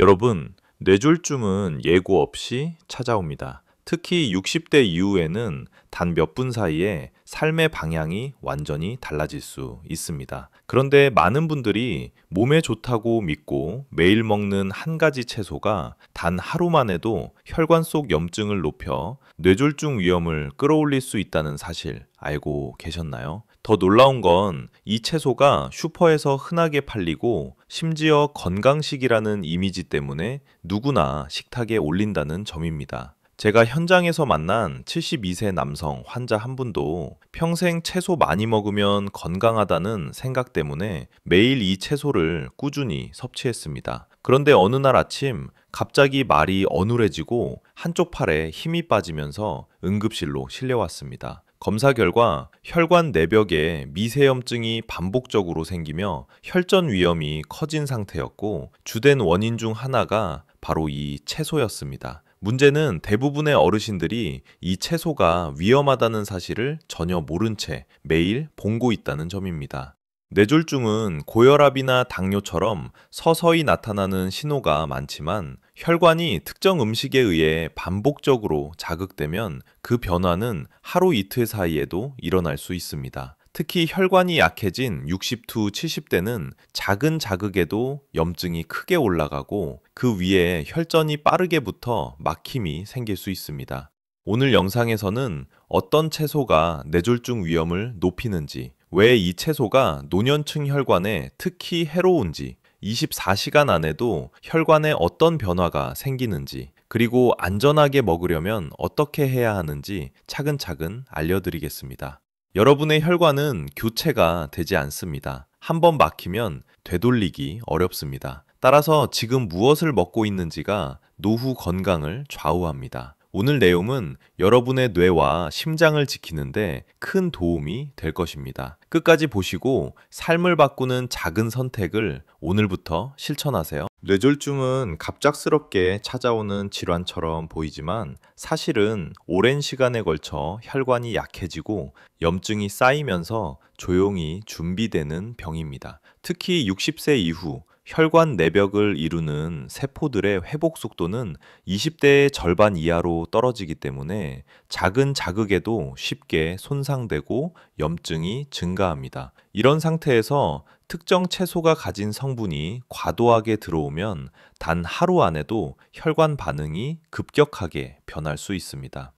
여러분, 뇌졸중은 예고 없이 찾아옵니다. 특히 60대 이후에는 단 몇 분 사이에 삶의 방향이 완전히 달라질 수 있습니다. 그런데 많은 분들이 몸에 좋다고 믿고 매일 먹는 한 가지 채소가 단 하루만 해도 혈관 속 염증을 높여 뇌졸중 위험을 끌어올릴 수 있다는 사실 알고 계셨나요? 더 놀라운 건 이 채소가 슈퍼에서 흔하게 팔리고 심지어 건강식이라는 이미지 때문에 누구나 식탁에 올린다는 점입니다. 제가 현장에서 만난 72세 남성 환자 한 분도 평생 채소 많이 먹으면 건강하다는 생각 때문에 매일 이 채소를 꾸준히 섭취했습니다. 그런데 어느 날 아침 갑자기 말이 어눌해지고 한쪽 팔에 힘이 빠지면서 응급실로 실려왔습니다. 검사 결과 혈관 내벽에 미세염증이 반복적으로 생기며 혈전 위험이 커진 상태였고 주된 원인 중 하나가 바로 이 채소였습니다. 문제는 대부분의 어르신들이 이 채소가 위험하다는 사실을 전혀 모른 채 매일 봉고 있다는 점입니다. 뇌졸중은 고혈압이나 당뇨처럼 서서히 나타나는 신호가 많지만 혈관이 특정 음식에 의해 반복적으로 자극되면 그 변화는 하루 이틀 사이에도 일어날 수 있습니다. 특히 혈관이 약해진 60두 70대는 작은 자극에도 염증이 크게 올라가고 그 위에 혈전이 빠르게 붙어 막힘이 생길 수 있습니다. 오늘 영상에서는 어떤 채소가 뇌졸중 위험을 높이는지, 왜 이 채소가 노년층 혈관에 특히 해로운지, 24시간 안에도 혈관에 어떤 변화가 생기는지, 그리고 안전하게 먹으려면 어떻게 해야 하는지 차근차근 알려드리겠습니다. 여러분의 혈관은 교체가 되지 않습니다. 한번 막히면 되돌리기 어렵습니다. 따라서 지금 무엇을 먹고 있는지가 노후 건강을 좌우합니다. 오늘 내용은 여러분의 뇌와 심장을 지키는데 큰 도움이 될 것입니다. 끝까지 보시고 삶을 바꾸는 작은 선택을 오늘부터 실천하세요. 뇌졸중은 갑작스럽게 찾아오는 질환처럼 보이지만 사실은 오랜 시간에 걸쳐 혈관이 약해지고 염증이 쌓이면서 조용히 준비되는 병입니다. 특히 60세 이후 혈관 내벽을 이루는 세포들의 회복 속도는 20대의 절반 이하로 떨어지기 때문에 작은 자극에도 쉽게 손상되고 염증이 증가합니다. 이런 상태에서 특정 채소가 가진 성분이 과도하게 들어오면 단 하루 안에도 혈관 반응이 급격하게 변할 수 있습니다.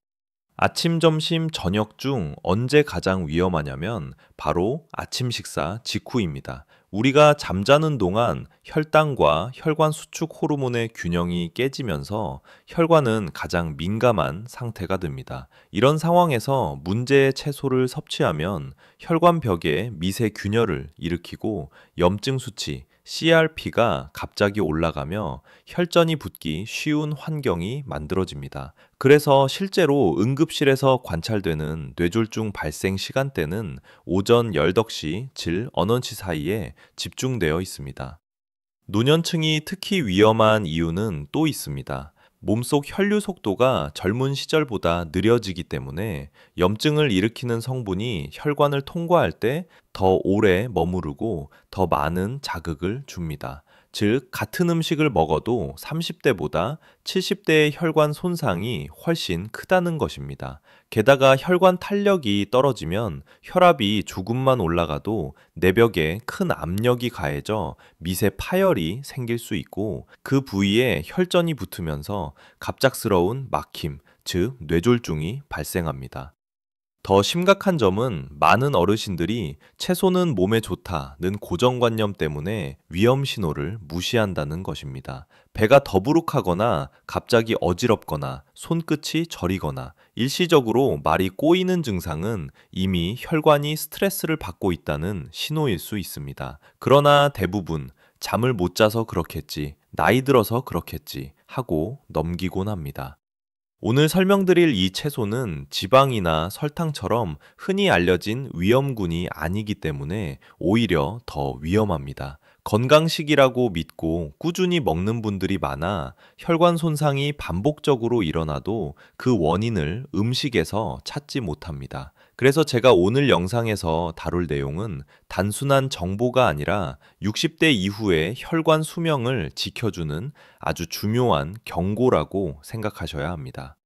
아침, 점심, 저녁 중 언제 가장 위험하냐면 바로 아침 식사 직후입니다. 우리가 잠자는 동안 혈당과 혈관 수축 호르몬의 균형이 깨지면서 혈관은 가장 민감한 상태가 됩니다. 이런 상황에서 문제의 채소를 섭취하면 혈관 벽에 미세균열을 일으키고 염증 수치, CRP가 갑자기 올라가며 혈전이 붙기 쉬운 환경이 만들어집니다. 그래서 실제로 응급실에서 관찰되는 뇌졸중 발생 시간대는 오전 10시, 질 언원치 사이에 집중되어 있습니다. 노년층이 특히 위험한 이유는 또 있습니다. 몸속 혈류 속도가 젊은 시절보다 느려지기 때문에 염증을 일으키는 성분이 혈관을 통과할 때 더 오래 머무르고 더 많은 자극을 줍니다. 즉, 같은 음식을 먹어도 30대보다 70대의 혈관 손상이 훨씬 크다는 것입니다. 게다가 혈관 탄력이 떨어지면 혈압이 조금만 올라가도 내벽에 큰 압력이 가해져 미세 파열이 생길 수 있고 그 부위에 혈전이 붙으면서 갑작스러운 막힘, 즉 뇌졸중이 발생합니다. 더 심각한 점은 많은 어르신들이 채소는 몸에 좋다는 고정관념 때문에 위험 신호를 무시한다는 것입니다. 배가 더부룩하거나 갑자기 어지럽거나 손끝이 저리거나 일시적으로 말이 꼬이는 증상은 이미 혈관이 스트레스를 받고 있다는 신호일 수 있습니다. 그러나 대부분 잠을 못 자서 그렇겠지, 나이 들어서 그렇겠지 하고 넘기곤 합니다. 오늘 설명드릴 이 채소는 지방이나 설탕처럼 흔히 알려진 위험군이 아니기 때문에 오히려 더 위험합니다. 건강식이라고 믿고 꾸준히 먹는 분들이 많아 혈관 손상이 반복적으로 일어나도 그 원인을 음식에서 찾지 못합니다. 그래서 제가 오늘 영상에서 다룰 내용은 단순한 정보가 아니라 60대 이후의 혈관 수명을 지켜주는 아주 중요한 경고라고 생각하셔야 합니다.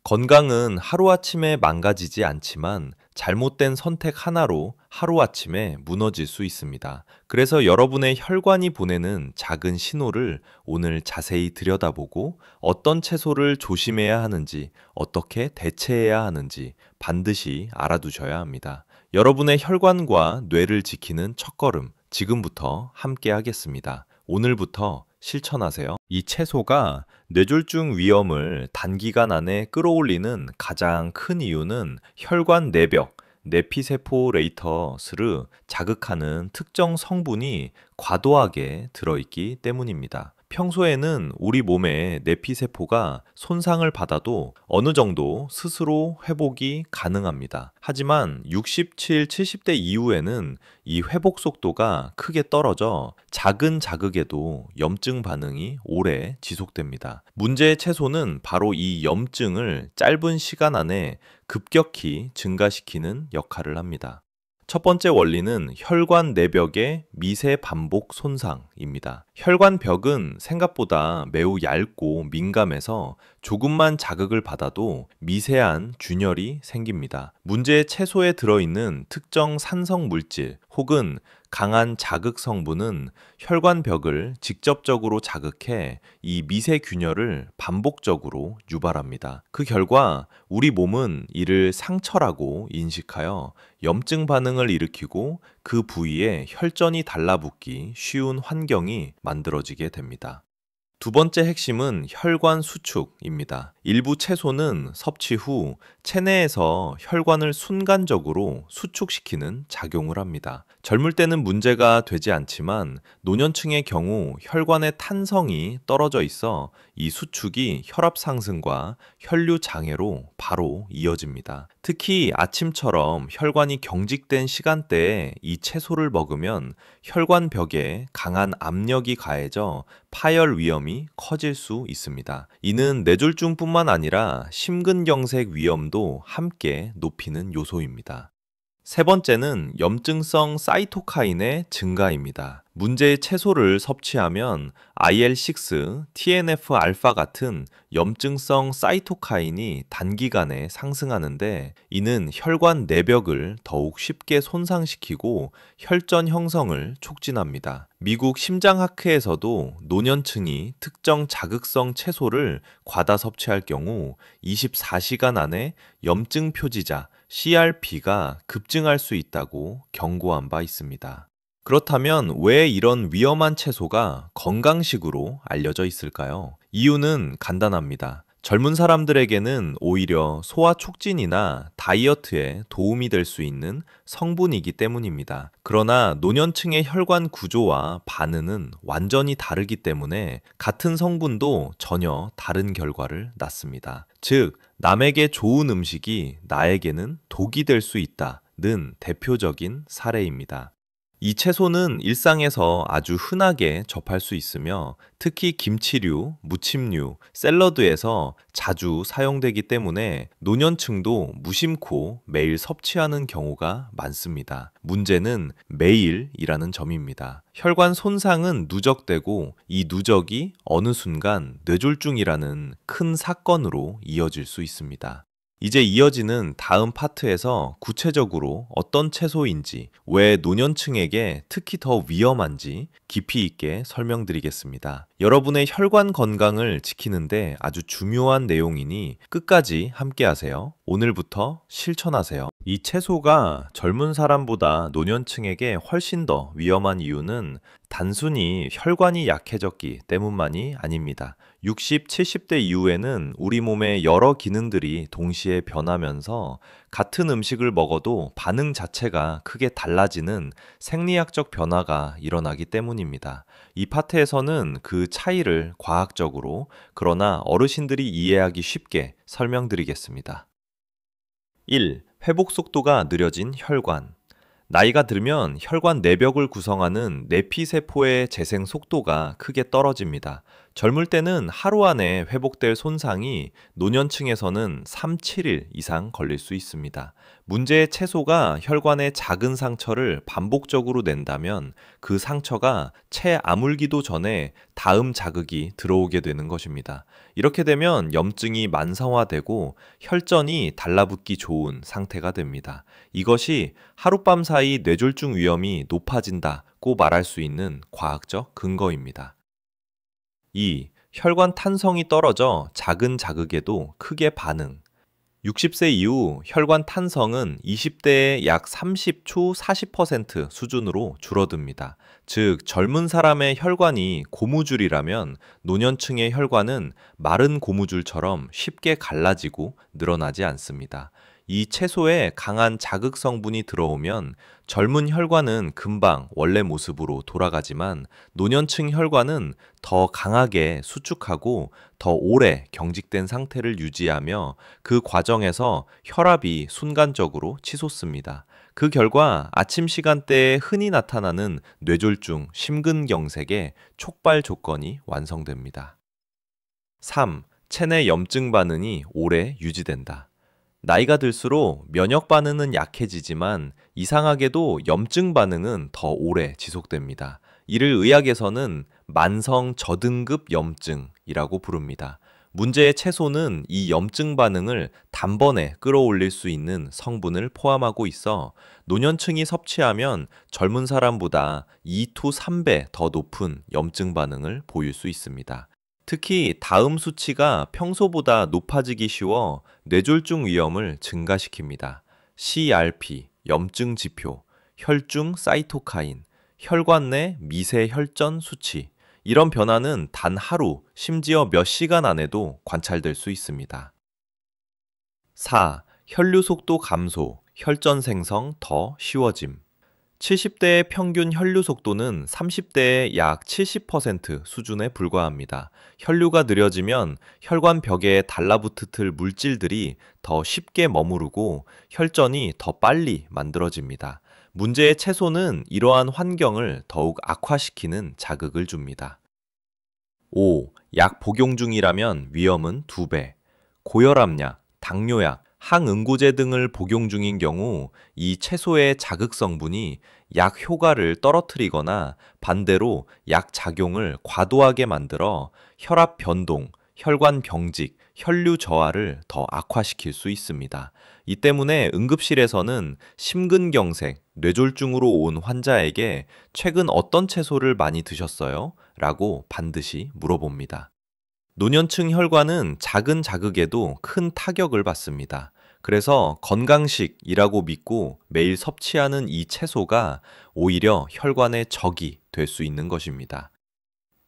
건강은 하루아침에 망가지지 않지만 잘못된 선택 하나로 하루아침에 무너질 수 있습니다. 그래서 여러분의 혈관이 보내는 작은 신호를 오늘 자세히 들여다보고 어떤 채소를 조심해야 하는지, 어떻게 대체해야 하는지 반드시 알아두셔야 합니다. 여러분의 혈관과 뇌를 지키는 첫걸음, 지금부터 함께 하겠습니다. 오늘부터 실천하세요. 이 채소가 뇌졸중 위험을 단기간 안에 끌어올리는 가장 큰 이유는 혈관 내벽, 네피세포레이터스를 자극하는 특정 성분이 과도하게 들어있기 때문입니다. 평소에는 우리 몸의 내피세포가 손상을 받아도 어느 정도 스스로 회복이 가능합니다. 하지만 67, 70대 이후에는 이 회복 속도가 크게 떨어져 작은 자극에도 염증 반응이 오래 지속됩니다. 문제의 채소는 바로 이 염증을 짧은 시간 안에 급격히 증가시키는 역할을 합니다. 첫 번째 원리는 혈관 내벽의 미세 반복 손상입니다. 혈관 벽은 생각보다 매우 얇고 민감해서 조금만 자극을 받아도 미세한 균열이 생깁니다. 문제의 채소에 들어있는 특정 산성 물질 혹은 강한 자극 성분은 혈관 벽을 직접적으로 자극해 이 미세 균열을 반복적으로 유발합니다. 그 결과 우리 몸은 이를 상처라고 인식하여 염증 반응을 일으키고 그 부위에 혈전이 달라붙기 쉬운 환경이 만들어지게 됩니다. 두 번째 핵심은 혈관 수축입니다. 일부 채소는 섭취 후 체내에서 혈관을 순간적으로 수축시키는 작용을 합니다. 젊을 때는 문제가 되지 않지만 노년층의 경우 혈관의 탄성이 떨어져 있어 이 수축이 혈압 상승과 혈류 장애로 바로 이어집니다. 특히 아침처럼 혈관이 경직된 시간대에 이 채소를 먹으면 혈관 벽에 강한 압력이 가해져 파열 위험이 커질 수 있습니다. 이는 뇌졸중뿐만 아니라 심근경색 위험도 함께 높이는 요소입니다. 세 번째는 염증성 사이토카인의 증가입니다. 문제의 채소를 섭취하면 IL-6, TNF-알파 같은 염증성 사이토카인이 단기간에 상승하는데 이는 혈관 내벽을 더욱 쉽게 손상시키고 혈전 형성을 촉진합니다. 미국 심장학회에서도 노년층이 특정 자극성 채소를 과다 섭취할 경우 24시간 안에 염증 표지자 CRP가 급증할 수 있다고 경고한 바 있습니다. 그렇다면 왜 이런 위험한 채소가 건강식으로 알려져 있을까요? 이유는 간단합니다. 젊은 사람들에게는 오히려 소화 촉진이나 다이어트에 도움이 될 수 있는 성분이기 때문입니다. 그러나 노년층의 혈관 구조와 반응은 완전히 다르기 때문에 같은 성분도 전혀 다른 결과를 낳습니다. 즉, 남에게 좋은 음식이 나에게는 독이 될 수 있다는 대표적인 사례입니다. 이 채소는 일상에서 아주 흔하게 접할 수 있으며 특히 김치류, 무침류, 샐러드에서 자주 사용되기 때문에 노년층도 무심코 매일 섭취하는 경우가 많습니다. 문제는 매일이라는 점입니다. 혈관 손상은 누적되고 이 누적이 어느 순간 뇌졸중이라는 큰 사건으로 이어질 수 있습니다. 이제 이어지는 다음 파트에서 구체적으로 어떤 채소인지, 왜 노년층에게 특히 더 위험한지 깊이 있게 설명드리겠습니다. 여러분의 혈관 건강을 지키는데 아주 중요한 내용이니 끝까지 함께 하세요. 오늘부터 실천하세요. 이 채소가 젊은 사람보다 노년층에게 훨씬 더 위험한 이유는 단순히 혈관이 약해졌기 때문만이 아닙니다. 60, 70대 이후에는 우리 몸의 여러 기능들이 동시에 변하면서 같은 음식을 먹어도 반응 자체가 크게 달라지는 생리학적 변화가 일어나기 때문입니다. 이 파트에서는 그 차이를 과학적으로, 그러나 어르신들이 이해하기 쉽게 설명드리겠습니다. 1. 회복 속도가 느려진 혈관. 나이가 들면 혈관 내벽을 구성하는 내피세포의 재생 속도가 크게 떨어집니다. 젊을 때는 하루 안에 회복될 손상이 노년층에서는 3, 7일 이상 걸릴 수 있습니다. 문제의 채소가 혈관에 작은 상처를 반복적으로 낸다면 그 상처가 채 아물기도 전에 다음 자극이 들어오게 되는 것입니다. 이렇게 되면 염증이 만성화되고 혈전이 달라붙기 좋은 상태가 됩니다. 이것이 하룻밤 사이 뇌졸중 위험이 높아진다고 말할 수 있는 과학적 근거입니다. 2. 혈관 탄성이 떨어져 작은 자극에도 크게 반응. 60세 이후 혈관 탄성은 20대의 약 30초 40% 수준으로 줄어듭니다. 즉, 젊은 사람의 혈관이 고무줄이라면 노년층의 혈관은 마른 고무줄처럼 쉽게 갈라지고 늘어나지 않습니다. 이 채소에 강한 자극 성분이 들어오면 젊은 혈관은 금방 원래 모습으로 돌아가지만 노년층 혈관은 더 강하게 수축하고 더 오래 경직된 상태를 유지하며 그 과정에서 혈압이 순간적으로 치솟습니다. 그 결과 아침 시간대에 흔히 나타나는 뇌졸중, 심근경색의 촉발 조건이 완성됩니다. 3. 체내 염증 반응이 오래 유지된다. 나이가 들수록 면역 반응은 약해지지만 이상하게도 염증 반응은 더 오래 지속됩니다. 이를 의학에서는 만성 저등급 염증이라고 부릅니다. 문제의 채소는 이 염증 반응을 단번에 끌어올릴 수 있는 성분을 포함하고 있어 노년층이 섭취하면 젊은 사람보다 2to 3배 더 높은 염증 반응을 보일 수 있습니다. 특히 다음 수치가 평소보다 높아지기 쉬워 뇌졸중 위험을 증가시킵니다. CRP, 염증 지표, 혈중 사이토카인, 혈관 내 미세 혈전 수치. 이런 변화는 단 하루, 심지어 몇 시간 안에도 관찰될 수 있습니다. 4. 혈류 속도 감소, 혈전 생성 더 쉬워짐. 70대의 평균 혈류 속도는 30대의 약 70% 수준에 불과합니다. 혈류가 느려지면 혈관 벽에 달라붙을 물질들이 더 쉽게 머무르고 혈전이 더 빨리 만들어집니다. 문제의 채소는 이러한 환경을 더욱 악화시키는 자극을 줍니다. 5. 약 복용 중이라면 위험은 2배. 고혈압약, 당뇨약, 항응고제 등을 복용 중인 경우 이 채소의 자극 성분이 약 효과를 떨어뜨리거나 반대로 약 작용을 과도하게 만들어 혈압 변동, 혈관 병직, 혈류 저하를 더 악화시킬 수 있습니다. 이 때문에 응급실에서는 심근경색, 뇌졸중으로 온 환자에게 최근 어떤 채소를 많이 드셨어요? 라고 반드시 물어봅니다. 노년층 혈관은 작은 자극에도 큰 타격을 받습니다. 그래서 건강식이라고 믿고 매일 섭취하는 이 채소가 오히려 혈관의 적이 될 수 있는 것입니다.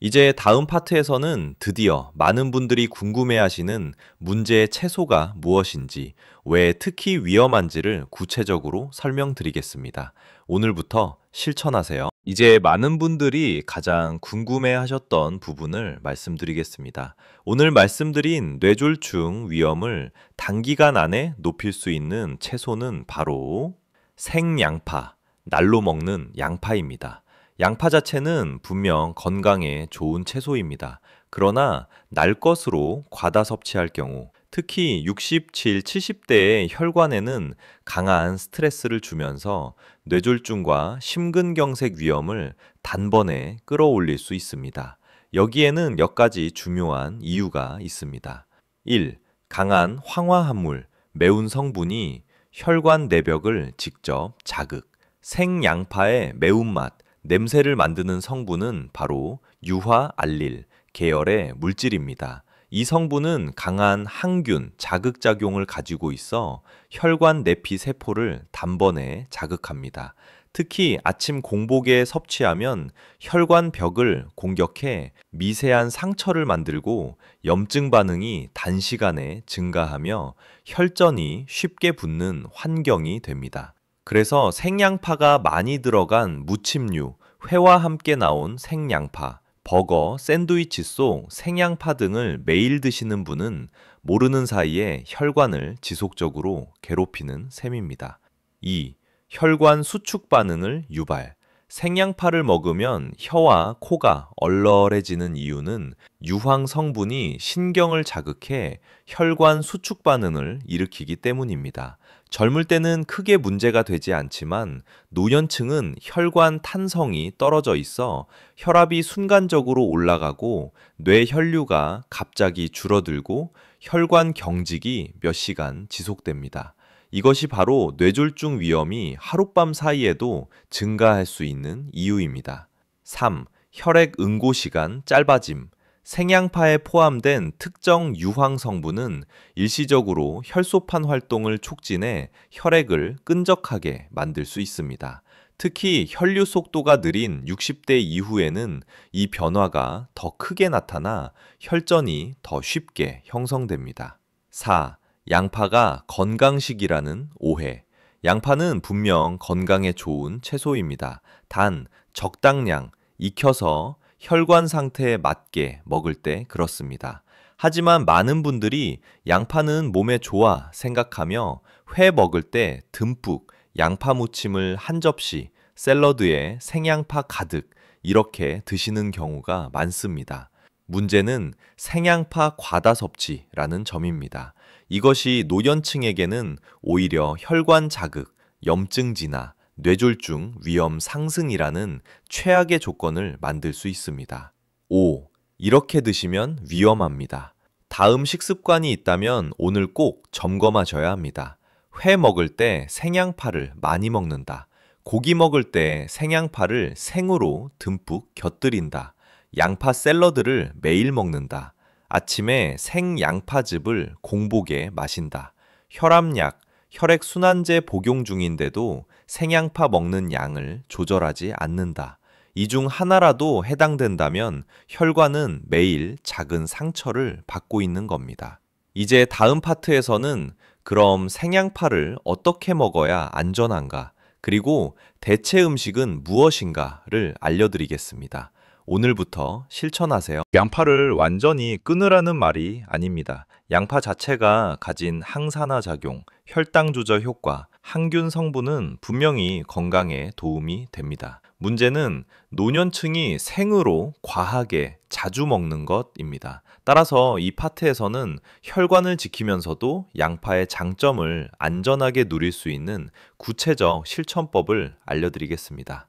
이제 다음 파트에서는 드디어 많은 분들이 궁금해하시는 문제의 채소가 무엇인지, 왜 특히 위험한지를 구체적으로 설명드리겠습니다. 오늘부터 실천하세요. 이제 많은 분들이 가장 궁금해하셨던 부분을 말씀드리겠습니다. 오늘 말씀드린 뇌졸중 위험을 단기간 안에 높일 수 있는 채소는 바로 생양파, 날로 먹는 양파입니다. 양파 자체는 분명 건강에 좋은 채소입니다. 그러나 날 것으로 과다 섭취할 경우, 특히 67, 70대의 혈관에는 강한 스트레스를 주면서 뇌졸중과 심근경색 위험을 단번에 끌어올릴 수 있습니다. 여기에는 몇 가지 중요한 이유가 있습니다. 1. 강한 황화합물, 매운 성분이 혈관 내벽을 직접 자극. 생양파의 매운맛, 냄새를 만드는 성분은 바로 유화알릴 계열의 물질입니다. 이 성분은 강한 항균 자극작용을 가지고 있어 혈관 내피 세포를 단번에 자극합니다. 특히 아침 공복에 섭취하면 혈관 벽을 공격해 미세한 상처를 만들고 염증 반응이 단시간에 증가하며 혈전이 쉽게 붙는 환경이 됩니다. 그래서 생양파가 많이 들어간 무침류, 회와 함께 나온 생양파, 버거, 샌드위치 속 생양파 등을 매일 드시는 분은 모르는 사이에 혈관을 지속적으로 괴롭히는 셈입니다. 2. 혈관 수축 반응을 유발. 생양파를 먹으면 혀와 코가 얼얼해지는 이유는 유황 성분이 신경을 자극해 혈관 수축 반응을 일으키기 때문입니다. 젊을 때는 크게 문제가 되지 않지만 노년층은 혈관 탄성이 떨어져 있어 혈압이 순간적으로 올라가고 뇌 혈류가 갑자기 줄어들고 혈관 경직이 몇 시간 지속됩니다. 이것이 바로 뇌졸중 위험이 하룻밤 사이에도 증가할 수 있는 이유입니다. 3. 혈액 응고 시간 짧아짐. 생양파에 포함된 특정 유황 성분은 일시적으로 혈소판 활동을 촉진해 혈액을 끈적하게 만들 수 있습니다. 특히 혈류 속도가 느린 60대 이후에는 이 변화가 더 크게 나타나 혈전이 더 쉽게 형성됩니다. 4. 양파가 건강식이라는 오해. 양파는 분명 건강에 좋은 채소입니다. 단, 적당량, 익혀서 혈관 상태에 맞게 먹을 때 그렇습니다. 하지만 많은 분들이 양파는 몸에 좋아 생각하며 회 먹을 때 듬뿍 양파 무침을 한 접시, 샐러드에 생양파 가득 이렇게 드시는 경우가 많습니다. 문제는 생양파 과다 섭취라는 점입니다. 이것이 노년층에게는 오히려 혈관 자극, 염증 진화, 뇌졸중 위험 상승이라는 최악의 조건을 만들 수 있습니다. 5. 이렇게 드시면 위험합니다. 다음 식습관이 있다면 오늘 꼭 점검하셔야 합니다. 회 먹을 때 생양파를 많이 먹는다. 고기 먹을 때 생양파를 생으로 듬뿍 곁들인다. 양파 샐러드를 매일 먹는다. 아침에 생양파즙을 공복에 마신다. 혈압약, 혈액순환제 복용 중인데도 생양파 먹는 양을 조절하지 않는다. 이 중 하나라도 해당된다면 혈관은 매일 작은 상처를 받고 있는 겁니다. 이제 다음 파트에서는 그럼 생양파를 어떻게 먹어야 안전한가, 그리고 대체 음식은 무엇인가를 알려드리겠습니다. 오늘부터 실천하세요. 양파를 완전히 끊으라는 말이 아닙니다. 양파 자체가 가진 항산화 작용, 혈당 조절 효과, 항균 성분은 분명히 건강에 도움이 됩니다. 문제는 노년층이 생으로 과하게 자주 먹는 것입니다. 따라서 이 파트에서는 혈관을 지키면서도 양파의 장점을 안전하게 누릴 수 있는 구체적 실천법을 알려드리겠습니다.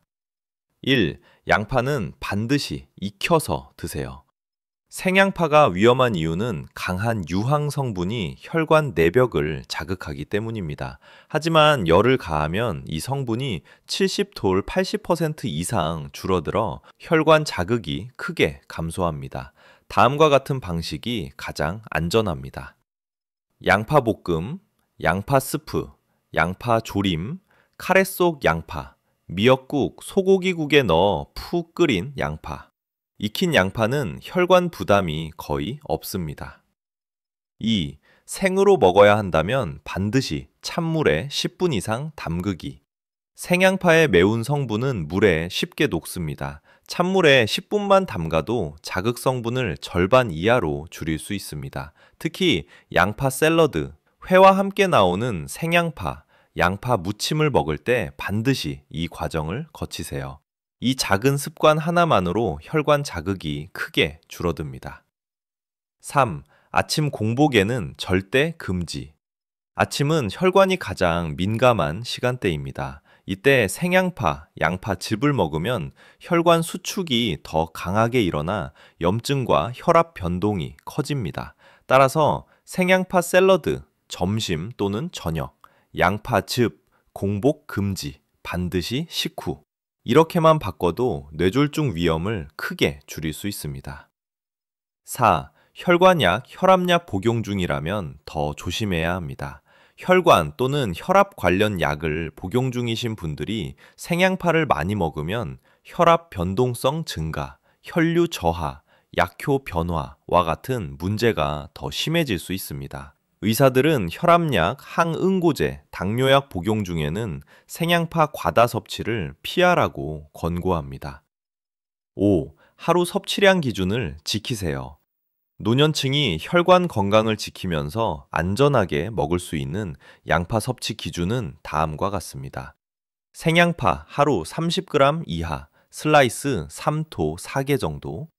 1. 양파는 반드시 익혀서 드세요. 생양파가 위험한 이유는 강한 유황 성분이 혈관 내벽을 자극하기 때문입니다. 하지만 열을 가하면 이 성분이 70돌 80% 이상 줄어들어 혈관 자극이 크게 감소합니다. 다음과 같은 방식이 가장 안전합니다. 양파 볶음, 양파 스프, 양파 조림, 카레 속 양파, 미역국, 소고기국에 넣어 푹 끓인 양파. 익힌 양파는 혈관 부담이 거의 없습니다. 2. 생으로 먹어야 한다면 반드시 찬물에 10분 이상 담그기. 생양파의 매운 성분은 물에 쉽게 녹습니다. 찬물에 10분만 담가도 자극 성분을 절반 이하로 줄일 수 있습니다. 특히 양파 샐러드, 회와 함께 나오는 생양파, 양파 무침을 먹을 때 반드시 이 과정을 거치세요. 이 작은 습관 하나만으로 혈관 자극이 크게 줄어듭니다. 3. 아침 공복에는 절대 금지. 아침은 혈관이 가장 민감한 시간대입니다. 이때 생양파, 양파즙을 먹으면 혈관 수축이 더 강하게 일어나 염증과 혈압 변동이 커집니다. 따라서 생양파 샐러드, 점심 또는 저녁, 양파즙, 공복 금지, 반드시 식후. 이렇게만 바꿔도 뇌졸중 위험을 크게 줄일 수 있습니다. 4. 혈관약, 혈압약 복용 중이라면 더 조심해야 합니다. 혈관 또는 혈압 관련 약을 복용 중이신 분들이 생양파를 많이 먹으면 혈압 변동성 증가, 혈류 저하, 약효 변화와 같은 문제가 더 심해질 수 있습니다. 의사들은 혈압약, 항응고제, 당뇨약 복용 중에는 생양파 과다 섭취를 피하라고 권고합니다. 5. 하루 섭취량 기준을 지키세요. 노년층이 혈관 건강을 지키면서 안전하게 먹을 수 있는 양파 섭취 기준은 다음과 같습니다. 생양파 하루 30g 이하, 슬라이스 3도 4개 정도.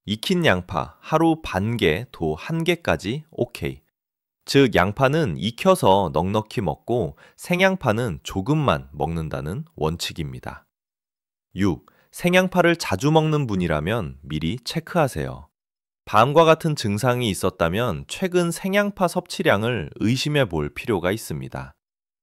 익힌 양파 하루 반 개, 도 1개까지 오케이. 즉, 양파는 익혀서 넉넉히 먹고 생양파는 조금만 먹는다는 원칙입니다. 6. 생양파를 자주 먹는 분이라면 미리 체크하세요. 다음과 같은 증상이 있었다면 최근 생양파 섭취량을 의심해 볼 필요가 있습니다.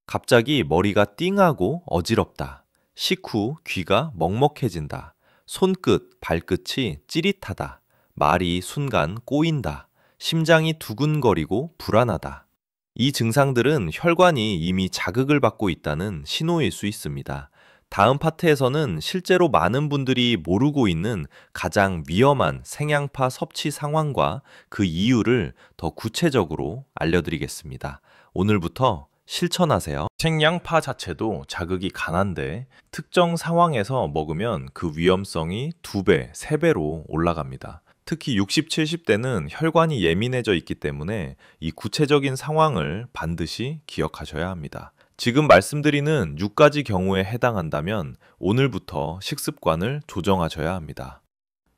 갑자기 머리가 띵하고 어지럽다. 식후 귀가 먹먹해진다. 손끝, 발끝이 찌릿하다. 말이 순간 꼬인다. 심장이 두근거리고 불안하다. 이 증상들은 혈관이 이미 자극을 받고 있다는 신호일 수 있습니다. 다음 파트에서는 실제로 많은 분들이 모르고 있는 가장 위험한 생양파 섭취 상황과 그 이유를 더 구체적으로 알려드리겠습니다. 오늘부터 실천하세요. 생양파 자체도 자극이 강한데 특정 상황에서 먹으면 그 위험성이 2배, 3배로 올라갑니다. 특히 60, 70대는 혈관이 예민해져 있기 때문에 이 구체적인 상황을 반드시 기억하셔야 합니다. 지금 말씀드리는 6가지 경우에 해당한다면 오늘부터 식습관을 조정하셔야 합니다.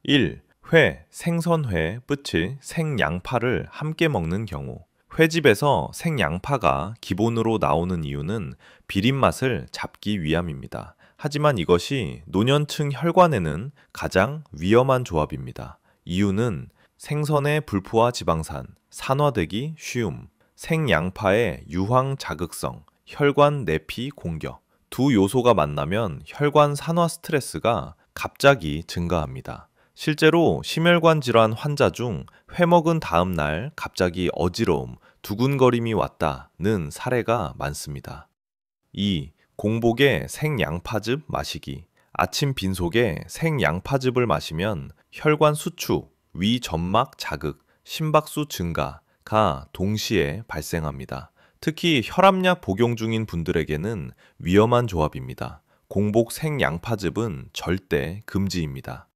1. 회, 생선회, 뿌치, 생양파를 함께 먹는 경우. 횟집에서 생양파가 기본으로 나오는 이유는 비린맛을 잡기 위함입니다. 하지만 이것이 노년층 혈관에는 가장 위험한 조합입니다. 이유는 생선의 불포화 지방산, 산화되기 쉬움, 생양파의 유황 자극성, 혈관 내피 공격. 두 요소가 만나면 혈관 산화 스트레스가 갑자기 증가합니다. 실제로 심혈관 질환 환자 중 회 먹은 다음 날 갑자기 어지러움, 두근거림이 왔다는 사례가 많습니다. 2. 공복에 생양파즙 마시기. 아침 빈속에 생양파즙을 마시면 혈관 수축, 위 점막 자극, 심박수 증가가 동시에 발생합니다. 특히 혈압약 복용 중인 분들에게는 위험한 조합입니다. 공복 생양파즙은 절대 금지입니다.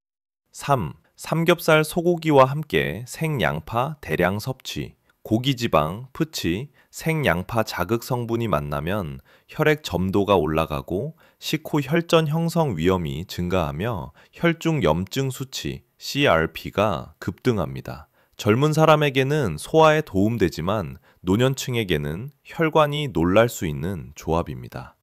3. 삼겹살 소고기와 함께 생양파 대량 섭취. 고기지방, 푸치, 생양파 자극 성분이 만나면 혈액 점도가 올라가고 식후 혈전 형성 위험이 증가하며 혈중 염증 수치, CRP가 급등합니다. 젊은 사람에게는 소화에 도움되지만 노년층에게는 혈관이 놀랄 수 있는 조합입니다.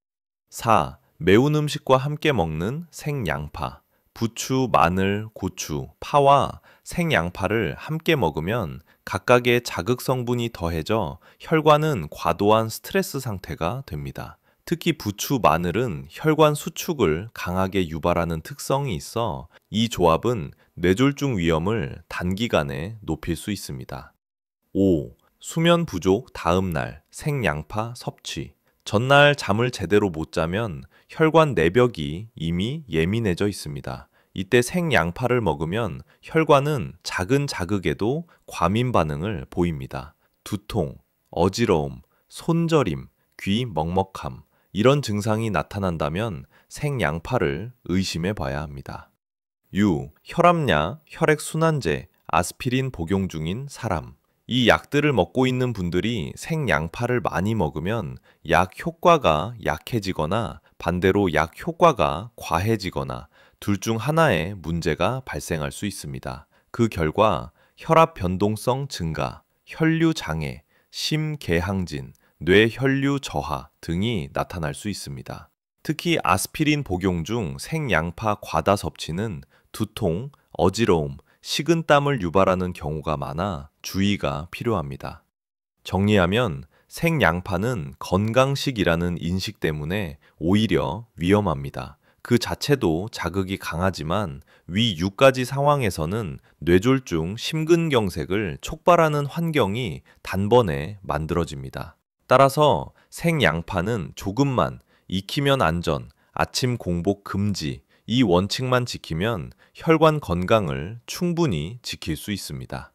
4. 매운 음식과 함께 먹는 생양파. 부추, 마늘, 고추, 파와 생양파를 함께 먹으면 각각의 자극 성분이 더해져 혈관은 과도한 스트레스 상태가 됩니다. 특히 부추, 마늘은 혈관 수축을 강하게 유발하는 특성이 있어 이 조합은 뇌졸중 위험을 단기간에 높일 수 있습니다. 5. 수면 부족 다음 날 생양파 섭취. 전날 잠을 제대로 못 자면 혈관 내벽이 이미 예민해져 있습니다. 이때 생양파를 먹으면 혈관은 작은 자극에도 과민 반응을 보입니다. 두통, 어지러움, 손저림, 귀 먹먹함, 이런 증상이 나타난다면 생양파를 의심해 봐야 합니다. 6. 혈압약, 혈액순환제, 아스피린 복용 중인 사람. 이 약들을 먹고 있는 분들이 생양파를 많이 먹으면 약 효과가 약해지거나 반대로 약 효과가 과해지거나 둘 중 하나의 문제가 발생할 수 있습니다. 그 결과 혈압 변동성 증가, 혈류 장애, 심개항진, 뇌혈류 저하 등이 나타날 수 있습니다. 특히 아스피린 복용 중 생양파 과다 섭취는 두통, 어지러움, 식은땀을 유발하는 경우가 많아 주의가 필요합니다. 정리하면 생양파는 건강식이라는 인식 때문에 오히려 위험합니다. 그 자체도 자극이 강하지만 위 6가지 상황에서는 뇌졸중, 심근경색을 촉발하는 환경이 단번에 만들어집니다. 따라서 생양파는 조금만, 익히면 안전, 아침 공복 금지, 이 원칙만 지키면 혈관 건강을 충분히 지킬 수 있습니다.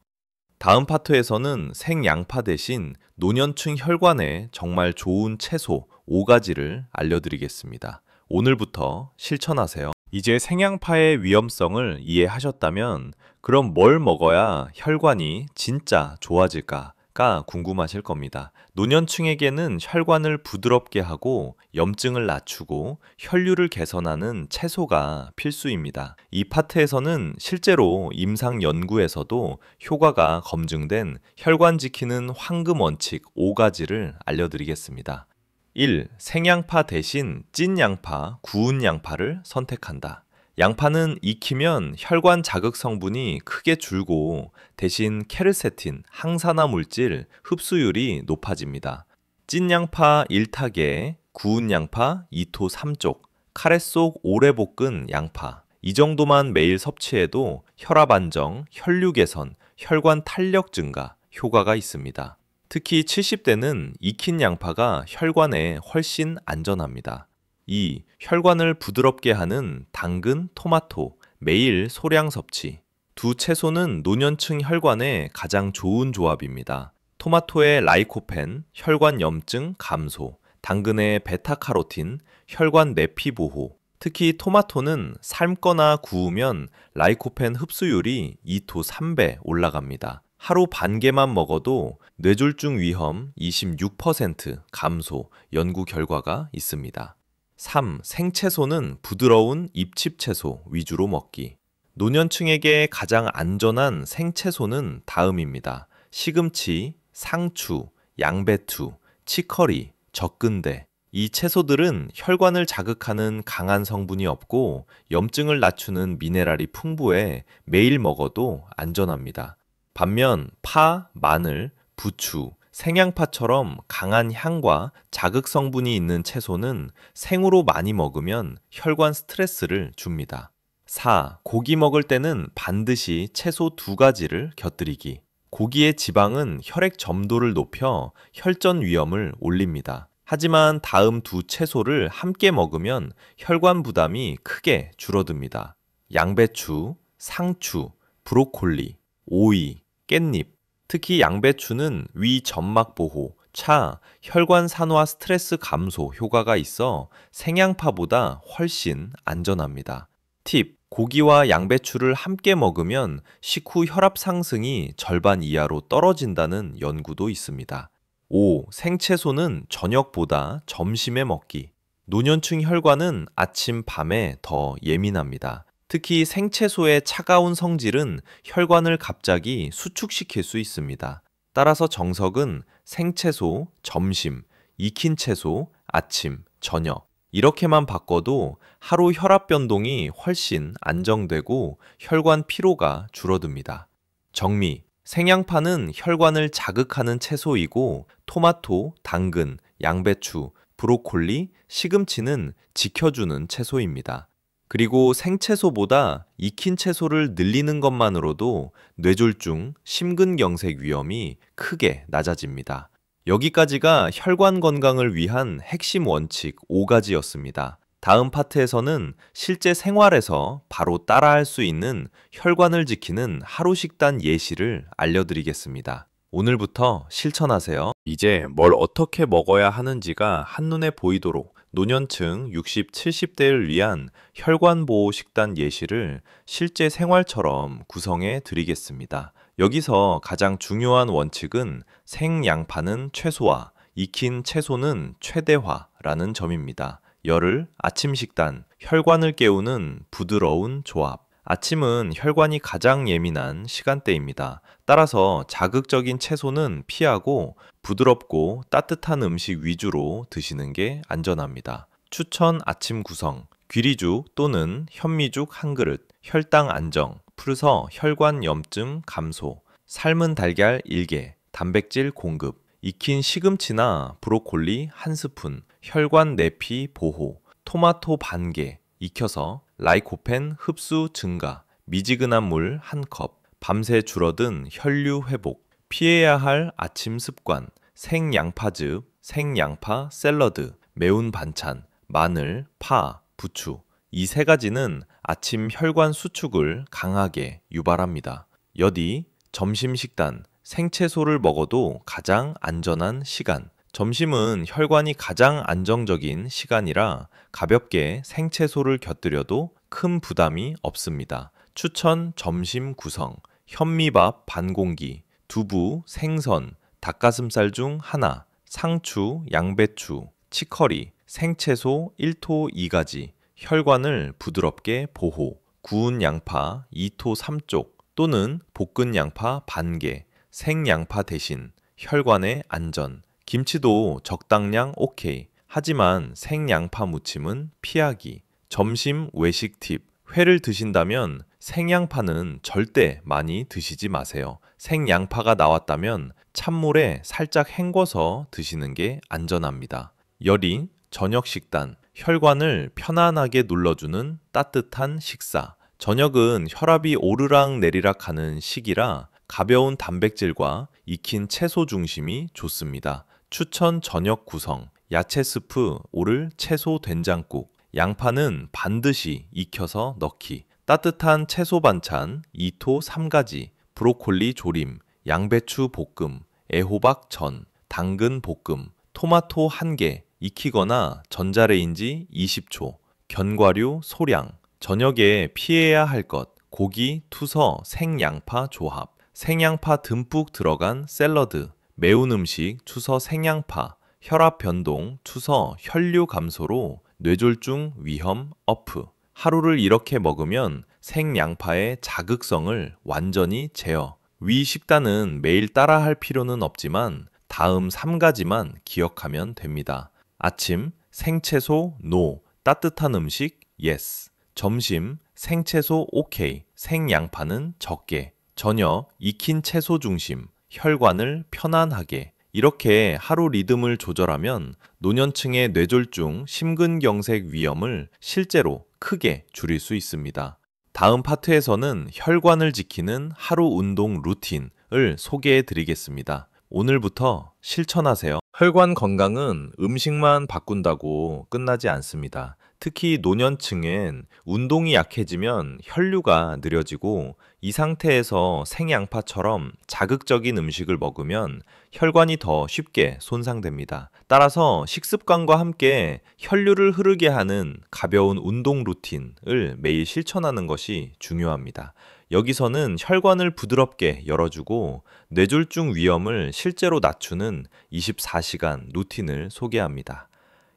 다음 파트에서는 생양파 대신 노년층 혈관에 정말 좋은 채소 5가지를 알려드리겠습니다. 오늘부터 실천하세요. 이제 생양파의 위험성을 이해하셨다면 그럼 뭘 먹어야 혈관이 진짜 좋아질까? 가 궁금하실 겁니다. 노년층에게는 혈관을 부드럽게 하고 염증을 낮추고 혈류를 개선하는 채소가 필수입니다. 이 파트에서는 실제로 임상 연구에서도 효과가 검증된 혈관 지키는 황금 원칙 5가지를 알려드리겠습니다. 1. 생양파 대신 찐 양파, 구운 양파를 선택한다. 양파는 익히면 혈관 자극 성분이 크게 줄고 대신 케르세틴, 항산화 물질 흡수율이 높아집니다. 찐 양파 1타개, 구운 양파 2토 3쪽, 카레 속 오래 볶은 양파. 이 정도만 매일 섭취해도 혈압 안정, 혈류 개선, 혈관 탄력 증가 효과가 있습니다. 특히 70대는 익힌 양파가 혈관에 훨씬 안전합니다. 2. 혈관을 부드럽게 하는 당근, 토마토, 매일 소량 섭취. 두 채소는 노년층 혈관에 가장 좋은 조합입니다. 토마토의 라이코펜, 혈관 염증 감소, 당근의 베타카로틴, 혈관 내피 보호. 특히 토마토는 삶거나 구우면 라이코펜 흡수율이 2토 3배 올라갑니다. 하루 반 개만 먹어도 뇌졸중 위험 26% 감소 연구 결과가 있습니다. 3. 생채소는 부드러운 잎칩 채소 위주로 먹기. 노년층에게 가장 안전한 생채소는 다음입니다. 시금치, 상추, 양배추, 치커리, 적근대. 이 채소들은 혈관을 자극하는 강한 성분이 없고 염증을 낮추는 미네랄이 풍부해 매일 먹어도 안전합니다. 반면 파, 마늘, 부추, 생양파처럼 강한 향과 자극 성분이 있는 채소는 생으로 많이 먹으면 혈관 스트레스를 줍니다. 4. 고기 먹을 때는 반드시 채소 2가지를 곁들이기. 고기의 지방은 혈액 점도를 높여 혈전 위험을 올립니다. 하지만 다음 두 채소를 함께 먹으면 혈관 부담이 크게 줄어듭니다. 양배추, 상추, 브로콜리, 오이, 깻잎. 특히 양배추는 위 점막 보호, 차, 혈관 산화 스트레스 감소 효과가 있어 생양파보다 훨씬 안전합니다. 팁: 고기와 양배추를 함께 먹으면 식후 혈압 상승이 절반 이하로 떨어진다는 연구도 있습니다. 5. 생채소는 저녁보다 점심에 먹기. 노년층 혈관은 아침, 밤에 더 예민합니다. 특히 생채소의 차가운 성질은 혈관을 갑자기 수축시킬 수 있습니다. 따라서 정석은 생채소, 점심, 익힌 채소, 아침, 저녁. 이렇게만 바꿔도 하루 혈압 변동이 훨씬 안정되고 혈관 피로가 줄어듭니다. 정리. 생양파는 혈관을 자극하는 채소이고 토마토, 당근, 양배추, 브로콜리, 시금치는 지켜주는 채소입니다. 그리고 생채소보다 익힌 채소를 늘리는 것만으로도 뇌졸중, 심근경색 위험이 크게 낮아집니다. 여기까지가 혈관 건강을 위한 핵심 원칙 5가지였습니다. 다음 파트에서는 실제 생활에서 바로 따라할 수 있는 혈관을 지키는 하루 식단 예시를 알려드리겠습니다. 오늘부터 실천하세요. 이제 뭘 어떻게 먹어야 하는지가 한눈에 보이도록 노년층 60, 70대를 위한 혈관 보호 식단 예시를 실제 생활처럼 구성해 드리겠습니다. 여기서 가장 중요한 원칙은 생양파는 최소화, 익힌 채소는 최대화라는 점입니다. 열흘 아침 식단, 혈관을 깨우는 부드러운 조합. 아침은 혈관이 가장 예민한 시간대입니다. 따라서 자극적인 채소는 피하고 부드럽고 따뜻한 음식 위주로 드시는 게 안전합니다. 추천 아침 구성, 귀리죽 또는 현미죽 한 그릇, 혈당 안정, 풀서 혈관 염증 감소, 삶은 달걀 1개, 단백질 공급, 익힌 시금치나 브로콜리 한 스푼, 혈관 내피 보호, 토마토 반 개, 익혀서 라이코펜 흡수 증가, 미지근한 물 한 컵, 밤새 줄어든 혈류 회복, 피해야 할 아침 습관, 생양파즙, 생양파 샐러드, 매운 반찬, 마늘, 파, 부추. 이 3가지는 아침 혈관 수축을 강하게 유발합니다. 여디, 점심 식단, 생채소를 먹어도 가장 안전한 시간. 점심은 혈관이 가장 안정적인 시간이라 가볍게 생채소를 곁들여도 큰 부담이 없습니다. 추천 점심 구성, 현미밥 반 공기, 두부, 생선, 닭가슴살 중 하나, 상추, 양배추, 치커리, 생채소 1토 2가지, 혈관을 부드럽게 보호, 구운 양파 2토 3쪽 또는 볶은 양파 반개, 생양파 대신, 혈관의 안전, 김치도 적당량 오케이. 하지만 생양파 무침은 피하기. 점심 외식 팁. 회를 드신다면 생양파는 절대 많이 드시지 마세요. 생양파가 나왔다면 찬물에 살짝 헹궈서 드시는 게 안전합니다. 열이 저녁 식단. 혈관을 편안하게 눌러주는 따뜻한 식사. 저녁은 혈압이 오르락 내리락 하는 시기라 가벼운 단백질과 익힌 채소 중심이 좋습니다. 추천 저녁 구성. 야채 스프, 오를 채소 된장국. 양파는 반드시 익혀서 넣기. 따뜻한 채소 반찬 2토 3가지. 브로콜리 조림, 양배추 볶음, 애호박 전, 당근 볶음, 토마토 1개 익히거나 전자레인지 20초. 견과류 소량. 저녁에 피해야 할 것. 고기, 투서, 생양파 조합. 생양파 듬뿍 들어간 샐러드. 매운 음식, 투서 생양파. 혈압 변동, 투서 혈류 감소로 뇌졸중 위험 어프. 하루를 이렇게 먹으면 생양파의 자극성을 완전히 제어. 위 식단은 매일 따라할 필요는 없지만 다음 3가지만 기억하면 됩니다. 아침, 생채소 NO, 따뜻한 음식 yes. 점심, 생채소 오케이, 생양파는 적게. 저녁, 익힌 채소 중심, 혈관을 편안하게. 이렇게 하루 리듬을 조절하면 노년층의 뇌졸중, 심근경색 위험을 실제로 크게 줄일 수 있습니다. 다음 파트에서는 혈관을 지키는 하루 운동 루틴을 소개해 드리겠습니다. 오늘부터 실천하세요. 혈관 건강은 음식만 바꾼다고 끝나지 않습니다. 특히 노년층엔 운동이 약해지면 혈류가 느려지고 이 상태에서 생양파처럼 자극적인 음식을 먹으면 혈관이 더 쉽게 손상됩니다. 따라서 식습관과 함께 혈류를 흐르게 하는 가벼운 운동 루틴을 매일 실천하는 것이 중요합니다. 여기서는 혈관을 부드럽게 열어주고 뇌졸중 위험을 실제로 낮추는 24시간 루틴을 소개합니다.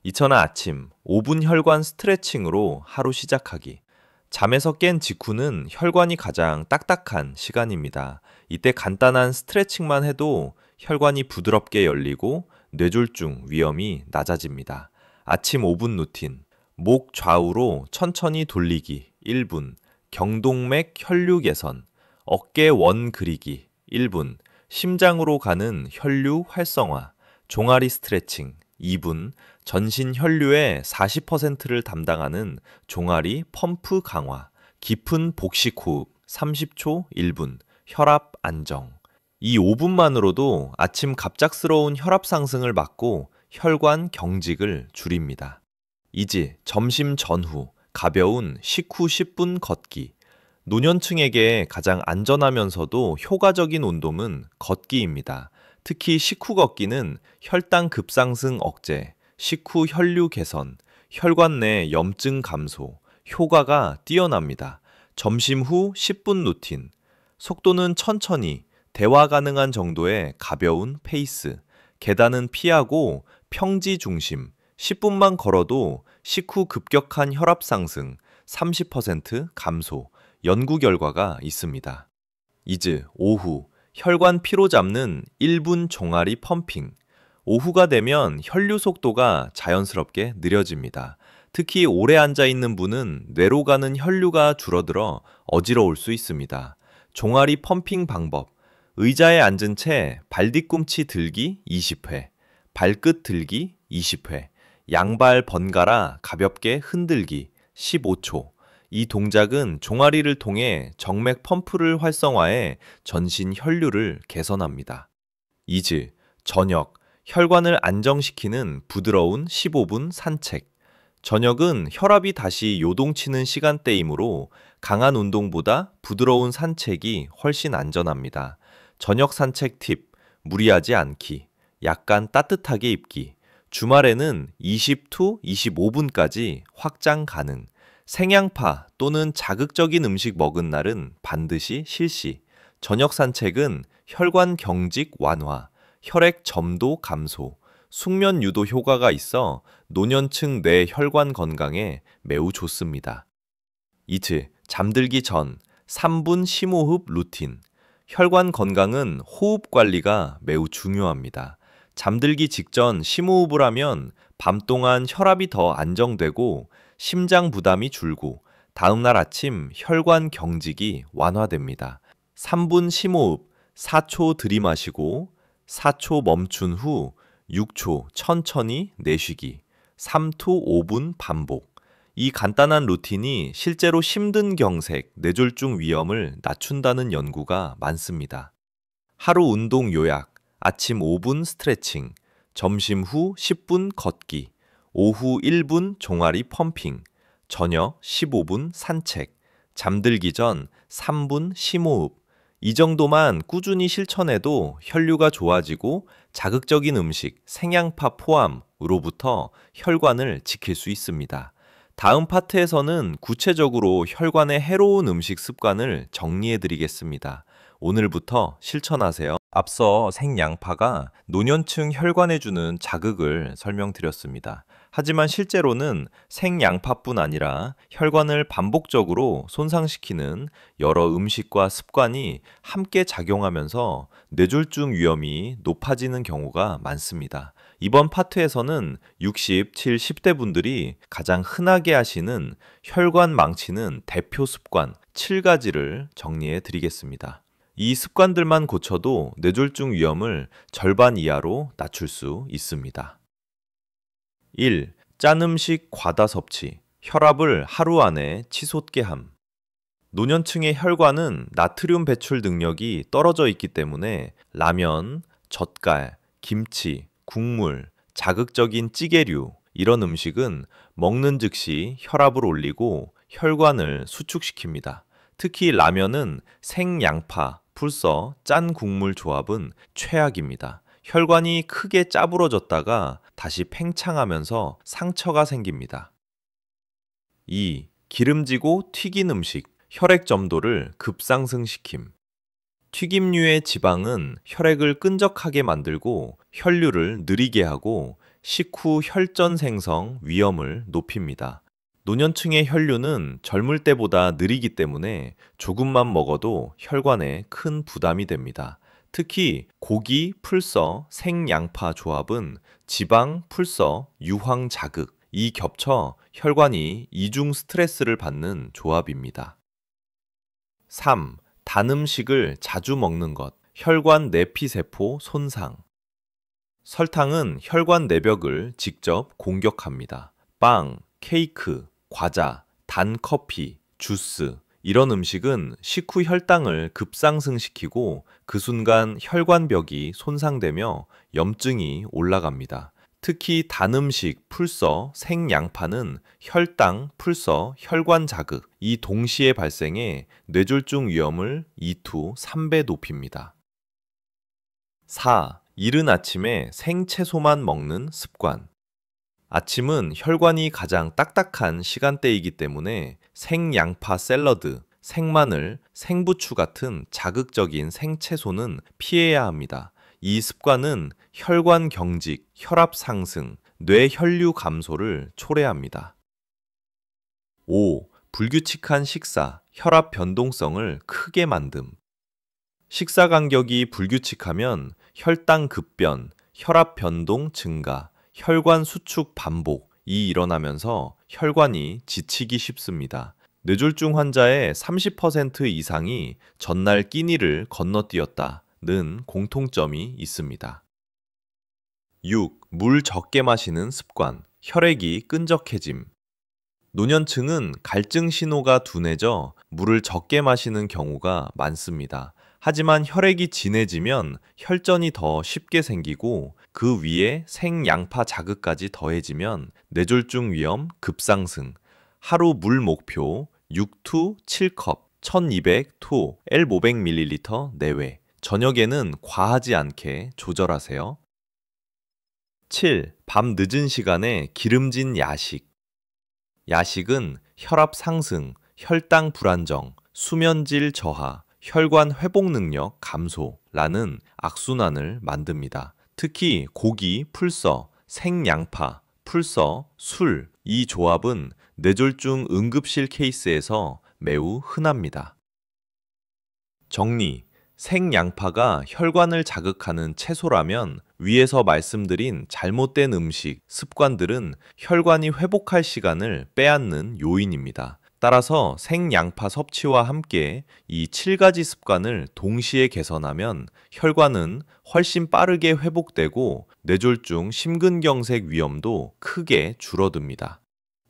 이천아 아침 5분 혈관 스트레칭으로 하루 시작하기. 잠에서 깬 직후는 혈관이 가장 딱딱한 시간입니다. 이때 간단한 스트레칭만 해도 혈관이 부드럽게 열리고 뇌졸중 위험이 낮아집니다. 아침 5분 루틴. 목 좌우로 천천히 돌리기 1분. 경동맥 혈류 개선. 어깨 원 그리기 1분. 심장으로 가는 혈류 활성화. 종아리 스트레칭 2분. 전신 혈류의 40%를 담당하는 종아리 펌프 강화. 깊은 복식 호흡 30초 1분. 혈압 안정. 이 5분만으로도 아침 갑작스러운 혈압 상승을 막고 혈관 경직을 줄입니다. 이제 점심 전후 가벼운 식후 10분 걷기. 노년층에게 가장 안전하면서도 효과적인 운동은 걷기입니다. 특히 식후 걷기는 혈당 급상승 억제, 식후 혈류 개선, 혈관 내 염증 감소, 효과가 뛰어납니다. 점심 후 10분 루틴. 속도는 천천히, 대화 가능한 정도의 가벼운 페이스. 계단은 피하고 평지 중심. 10분만 걸어도 식후 급격한 혈압 상승, 30% 감소, 연구 결과가 있습니다. 이즈 오후 혈관 피로 잡는 1분 종아리 펌핑. 오후가 되면 혈류 속도가 자연스럽게 느려집니다. 특히 오래 앉아 있는 분은 뇌로 가는 혈류가 줄어들어 어지러울 수 있습니다. 종아리 펌핑 방법. 의자에 앉은 채 발뒤꿈치 들기 20회, 발끝 들기 20회, 양발 번갈아 가볍게 흔들기 15초. 이 동작은 종아리를 통해 정맥 펌프를 활성화해 전신 혈류를 개선합니다. 이즈 저녁 혈관을 안정시키는 부드러운 15분 산책. 저녁은 혈압이 다시 요동치는 시간대이므로 강한 운동보다 부드러운 산책이 훨씬 안전합니다. 저녁 산책 팁. 무리하지 않기. 약간 따뜻하게 입기. 주말에는 20to 25분까지 확장 가능. 생양파 또는 자극적인 음식 먹은 날은 반드시 실시. 저녁 산책은 혈관 경직 완화, 혈액 점도 감소, 숙면 유도 효과가 있어 노년층 내 혈관 건강에 매우 좋습니다. 2. 잠들기 전 3분 심호흡 루틴. 혈관 건강은 호흡 관리가 매우 중요합니다. 잠들기 직전 심호흡을 하면 밤 동안 혈압이 더 안정되고 심장 부담이 줄고 다음날 아침 혈관 경직이 완화됩니다. 3분 심호흡, 4초 들이마시고 4초 멈춘 후 6초 천천히 내쉬기, 3토 5분 반복. 이 간단한 루틴이 실제로 심근경색, 뇌졸중 위험을 낮춘다는 연구가 많습니다. 하루 운동 요약, 아침 5분 스트레칭, 점심 후 10분 걷기, 오후 1분 종아리 펌핑, 저녁 15분 산책, 잠들기 전 3분 심호흡. 이 정도만 꾸준히 실천해도 혈류가 좋아지고 자극적인 음식, 생양파 포함으로부터 혈관을 지킬 수 있습니다. 다음 파트에서는 구체적으로 혈관에 해로운 음식 습관을 정리해 드리겠습니다. 오늘부터 실천하세요. 앞서 생양파가 노년층 혈관에 주는 자극을 설명드렸습니다. 하지만 실제로는 생양파뿐 아니라 혈관을 반복적으로 손상시키는 여러 음식과 습관이 함께 작용하면서 뇌졸중 위험이 높아지는 경우가 많습니다. 이번 파트에서는 60, 70대 분들이 가장 흔하게 하시는 혈관 망치는 대표 습관 7가지를 정리해 드리겠습니다. 이 습관들만 고쳐도 뇌졸중 위험을 절반 이하로 낮출 수 있습니다. 1. 짠 음식 과다 섭취, 혈압을 하루 안에 치솟게 함. 노년층의 혈관은 나트륨 배출 능력이 떨어져 있기 때문에 라면, 젓갈, 김치, 국물, 자극적인 찌개류, 이런 음식은 먹는 즉시 혈압을 올리고 혈관을 수축시킵니다. 특히 라면은 생양파, 풀써, 짠 국물 조합은 최악입니다. 혈관이 크게 짜부러졌다가 다시 팽창하면서 상처가 생깁니다. 2. 기름지고 튀긴 음식, 혈액 점도를 급상승시킴. 튀김류의 지방은 혈액을 끈적하게 만들고 혈류를 느리게 하고 식후 혈전 생성 위험을 높입니다. 노년층의 혈류는 젊을 때보다 느리기 때문에 조금만 먹어도 혈관에 큰 부담이 됩니다. 특히 고기, 풀써, 생양파 조합은 지방, 풀써, 유황 자극, 이 겹쳐 혈관이 이중 스트레스를 받는 조합입니다. 3. 단 음식을 자주 먹는 것, 혈관 내피세포 손상. 설탕은 혈관 내벽을 직접 공격합니다. 빵, 케이크, 과자, 단 커피, 주스, 이런 음식은 식후 혈당을 급상승시키고 그 순간 혈관벽이 손상되며 염증이 올라갑니다. 특히 단 음식, 풀써, 생양파는 혈당, 풀써, 혈관 자극, 이 동시에 발생해 뇌졸중 위험을 2to 3배 높입니다. 4. 이른 아침에 생채소만 먹는 습관. 아침은 혈관이 가장 딱딱한 시간대이기 때문에 생양파 샐러드, 생마늘, 생부추 같은 자극적인 생채소는 피해야 합니다. 이 습관은 혈관 경직, 혈압 상승, 뇌혈류 감소를 초래합니다. 5. 불규칙한 식사, 혈압 변동성을 크게 만듦. 식사 간격이 불규칙하면 혈당 급변, 혈압 변동 증가, 혈관 수축 반복이 일어나면서 혈관이 지치기 쉽습니다. 뇌졸중 환자의 30% 이상이 전날 끼니를 건너뛰었다는 공통점이 있습니다. 6. 물 적게 마시는 습관, 혈액이 끈적해짐. 노년층은 갈증 신호가 둔해져 물을 적게 마시는 경우가 많습니다. 하지만 혈액이 진해지면 혈전이 더 쉽게 생기고 그 위에 생양파 자극까지 더해지면 뇌졸중 위험 급상승. 하루 물 목표 6to 7컵, 1200to L500ml 내외. 저녁에는 과하지 않게 조절하세요. 7. 밤 늦은 시간에 기름진 야식. 야식은 혈압 상승, 혈당 불안정, 수면질 저하, 혈관 회복 능력 감소라는 악순환을 만듭니다. 특히 고기, 풀서, 생양파, 풀서, 술, 이 조합은 뇌졸중 응급실 케이스에서 매우 흔합니다. 정리. 생양파가 혈관을 자극하는 채소라면 위에서 말씀드린 잘못된 음식, 습관들은 혈관이 회복할 시간을 빼앗는 요인입니다. 따라서 생양파 섭취와 함께 이 7가지 습관을 동시에 개선하면 혈관은 훨씬 빠르게 회복되고 뇌졸중 심근경색 위험도 크게 줄어듭니다.